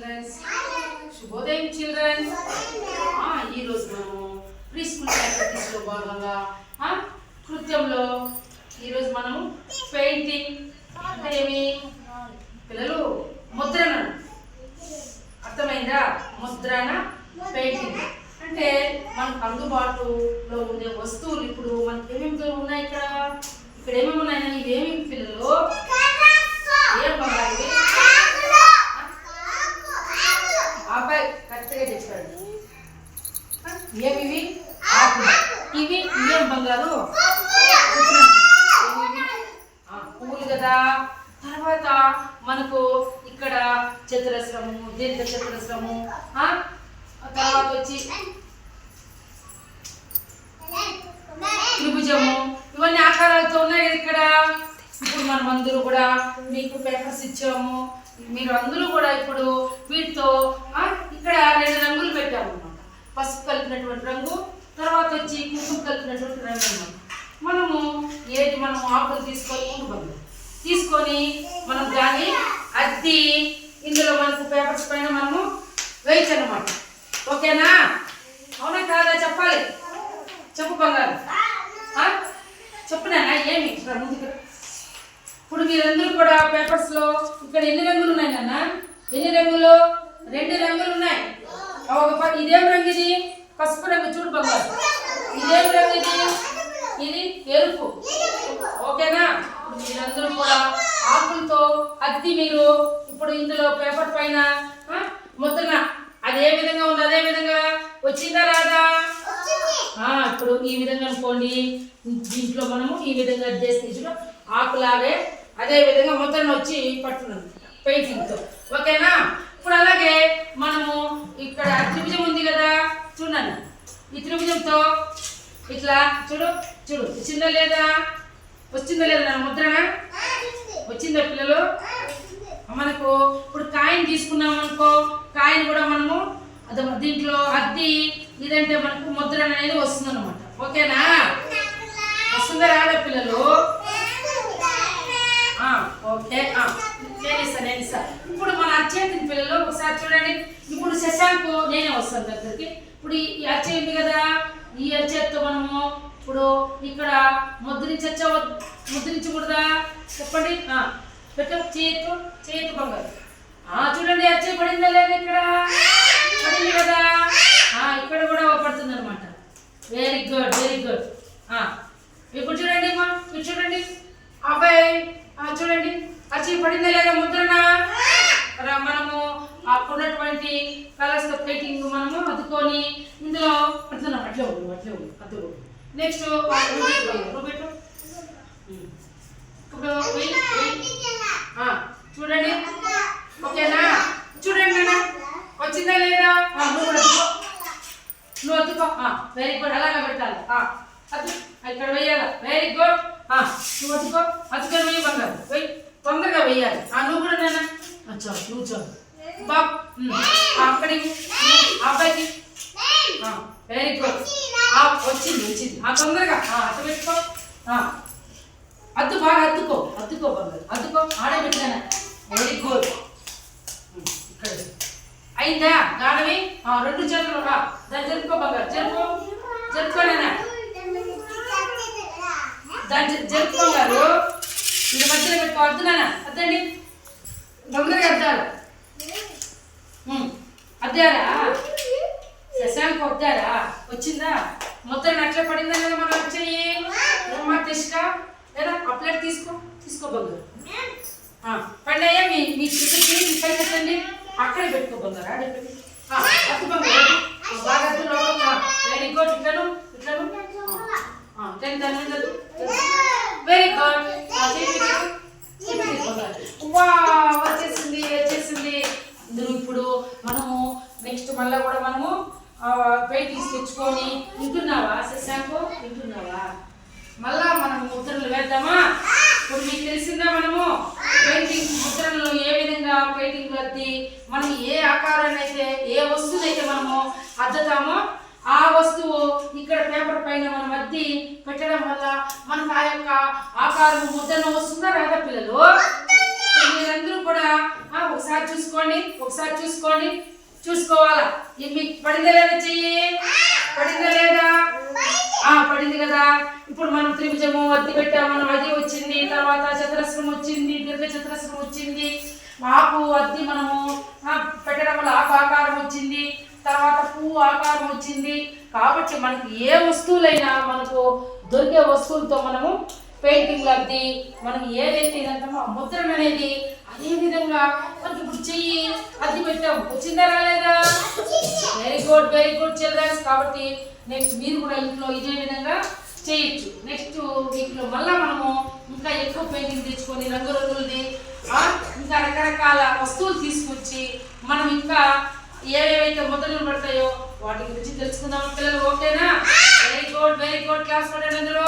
Children's. శుభోదయం children's. ఈరోజు మనము ప్రీ స్కూల్ యాక్టివిటీస్లో భాగంగా కృత్యంలో ఈరోజు మనము పెయింటింగ్ అంటే ఏమి పిల్లలు ముద్రణ, అర్థమైందా? ముద్రణ పెయింటింగ్ అంటే మనకు అందుబాటులో ఉండే వస్తువులు. ఇప్పుడు మనకి ఏమేమి ఉన్నాయి ఇక్కడ ఏమేమి ఉన్నాయి? ఇవేమి పిల్లలు? ఏం బంగారు? అబ్బాయి కరెక్ట్గా చెప్పాడు. ఏమివి? ఆకులు. ఇవి ఇవేం బంగారు? పువ్వులు కదా. తర్వాత మనకు ఇక్కడ చతురస్రము, దీర్ఘ చతురస్రము, తర్వాత వచ్చి త్రిభుజము, ఇవన్నీ ఆకారాలతో ఉన్నాయి కదా ఇక్కడ. ఇప్పుడు మనం అందరూ కూడా మీకు పేపర్స్ ఇచ్చాము. మీరు అందరూ కూడా ఇప్పుడు వీటితో ఇక్కడ 2 రంగులు పెట్టాము అన్నమాట. పసుపు కలిపినటువంటి రంగు, తర్వాత వచ్చి కుంకుమ కలిపినటువంటి రంగు అన్నమాట. మనం ఆకులు తీసుకొని మనం దాన్ని అద్ది ఇందులో మనకు పేపర్స్ పైన మనము వేయచ్చు అన్నమాట. ఓకేనా? అవునా కాదా? చెప్పాలి. చెప్పు బంగారు. చెప్పునా? ఏమి ముందుకు. ఇప్పుడు మీరందరూ కూడా పేపర్స్ లో ఇక్కడ ఎన్ని రంగులు ఉన్నాయి నాన్న? ఎన్ని రంగులు? 2 రంగులు ఉన్నాయి. ఇదేం రంగు? ఇది పసుపు రంగు. చూడు బంగారు, ఇదేం రంగు? ఇది ఎరుపు. ఓకేనా? మీరందరూ కూడా ఆకులతో అద్ది మీరు ఇప్పుడు ఇందులో పేపర్ పైన ముద్రణ అదే విధంగా ఉంది. అదే విధంగా వచ్చిందా రాదా? ఇప్పుడు ఈ విధంగా అనుకోండి. దీంట్లో మనము ఈ విధంగా చేసి ఆకులాగే అదే విధంగా ముద్రణ వచ్చి పట్టున్నాం పెయింటింగ్ తో. ఓకేనా? ఇప్పుడు అలాగే మనము ఇక్కడ త్రిభుజం ఉంది కదా, చూడండి. ఈ త్రిభుజంతో ఇట్లా చూడు. వచ్చిందా లేదా? నా ముద్రణ వచ్చిందా పిల్లలు? మనకు ఇప్పుడు కాయిన్ తీసుకున్నాం అనుకో, కాయిన్ కూడా మనము దీంట్లో అద్ది ఇదంటే మనకు ముద్రణ అనేది వస్తుంది అనమాట. ఓకేనా? వస్తుందా రాదా పిల్లలు? ఓకే, నేను ఇస్తా. ఇప్పుడు మన అచ్చేతిని పిల్లలు ఒకసారి చూడండి. ఇప్పుడు శశాంకు నేనే వస్తాను దగ్గరికి. ఇప్పుడు ఈ అచ్చే ఉంది కదా, ఈ అచ్చేతితో మనము ఇప్పుడు ఇక్కడ ముద్రించకూడదా? చెప్పండి. పెట్టు. చేతు బంగారు. చూడండి, అచ్చే పడిందా లేదా? ఇక్కడ పడింది కదా. ఇక్కడ కూడా పడుతుంది అనమాట. Very good. ఇప్పుడు చూడండి మీరు చూడండి అబ్బాయి, చూడండి అచ్చి పడిందా లేదా ముద్రణ? మనము ఉన్నటువంటి కలర్స్ పెయింటింగ్ మనము అద్దుకొని ఇందులో పడుతున్నాం. అట్లే అద్దు. నెక్స్ట్ రూబెట్టు. ఇప్పుడు చూడండి. ఓకేనా? చూడండి నాన్న, వచ్చిందా లేదా? నువ్వు అద్దుకో. Very good. అలాగే పెట్టాలి. అద్దు ఇక్కడ వెయ్యాలి. Very good. నువ్వు అద్దుకొని వెయ్యి బంగారు. వెయ్యి, తొందరగా వెయ్యాలి. నువ్వు కూడా నాన్న నువ్వు చాలు బాబు. అక్కడికి అబ్బాయికి. Very good. వచ్చింది. తొందరగా అట్టు పెట్టుకో. బాగా అద్దుకో బంగారు. అద్దుకో. ఆడబెట్టాను. Very good. ఇక్కడ అయిందా గాడవి? 2 చేతులు దాన్ని జరుపుకో బంగారు. జరుపుకోనేనా? దాన్ని జరుపుకోగారు. ఇది మధ్యలో పెట్టుకో. అద్దునా? అద్దండి. తొందరగా అద్దారు. అద్దారా? శశాంక్ వద్దారా? వచ్చిందా? మొత్తం అట్లా పడిందా లేదా? మనం వచ్చాయి తీసుకో లేదా? ఆ ప్లేట్ తీసుకో బంగారు. పండయ్యా మీ చికెన్ పై పెట్టండి. అక్కడే పెట్టుకో బంగారు. ఆడపెట్టి అద్దు బంగారు. బాగా అద్దు. Very good. ఇట్లను వెరీ గుడ్. వచ్చేసింది. ఇందులో ఇప్పుడు మనము నెక్స్ట్ మళ్ళీ కూడా మనము పెయింటింగ్స్ తెచ్చుకొని వింటున్నావా శశాంకు? వింటున్నావా? మళ్ళా మనం ముద్రలు వేద్దామా? ఇప్పుడు మీకు తెలిసిందా మనము పెయింటింగ్ ముద్రలను ఏ విధంగా పెయింటింగ్ అద్ది మనం ఏ ఆకారాన్ని అయితే, ఏ వస్తువునైతే మనము అద్దుతామో ఆ వస్తువు ఇక్కడ పేపర్ పైన మనం అద్ది పెట్టడం వల్ల మనకు ఆ యొక్క ఆకారం ముద్రను వస్తుందా రాదా పిల్లలు? మీరందరూ కూడా ఒకసారి చూసుకోండి చూసుకోవాలా. మీకు పడిందా లేదా చెయ్యి? పడిందా లేదా? పడింది కదా. ఇప్పుడు మనం త్రిభుజము అద్దె పెట్టాము, అది వచ్చింది. తర్వాత చతురస్రం వచ్చింది, దీర్ఘ చతురస్రం వచ్చింది. ఆకు అద్దె మనము పెట్టడం వల్ల ఆకు ఆకారం వచ్చింది. తర్వాత పువ్వు ఆకారం వచ్చింది. కాబట్టి మనకి ఏ వస్తువులైనా మనకు దొరికే వస్తువులతో మనము పెయింటింగ్ అద్దె మనం ఏదైతే ఇదంటామో ముద్రణ అనేది అదే విధంగా మనకి ఇప్పుడు చెయ్యి అద్దె పెట్టాము. వచ్చిందా రాలేదా? Very good childrens. కాబట్టి నెక్స్ట్ మీరు కూడా ఇంట్లో ఇదే విధంగా చేయొచ్చు. నెక్స్ట్ వీటిలో మళ్ళీ మనము ఇంకా ఎక్కువ పెయింటింగ్ తెచ్చుకొని రంగురంగులది ఇంకా రకరకాల వస్తువులు తీసుకొచ్చి మనం ఇంకా ఏవేవైతే ముద్రలు పడతాయో వాటి గురించి తెలుసుకుందాం పిల్లలు. ఓకేనా? వెరీ గుడ్ క్లాస్ పడండి అందరూ.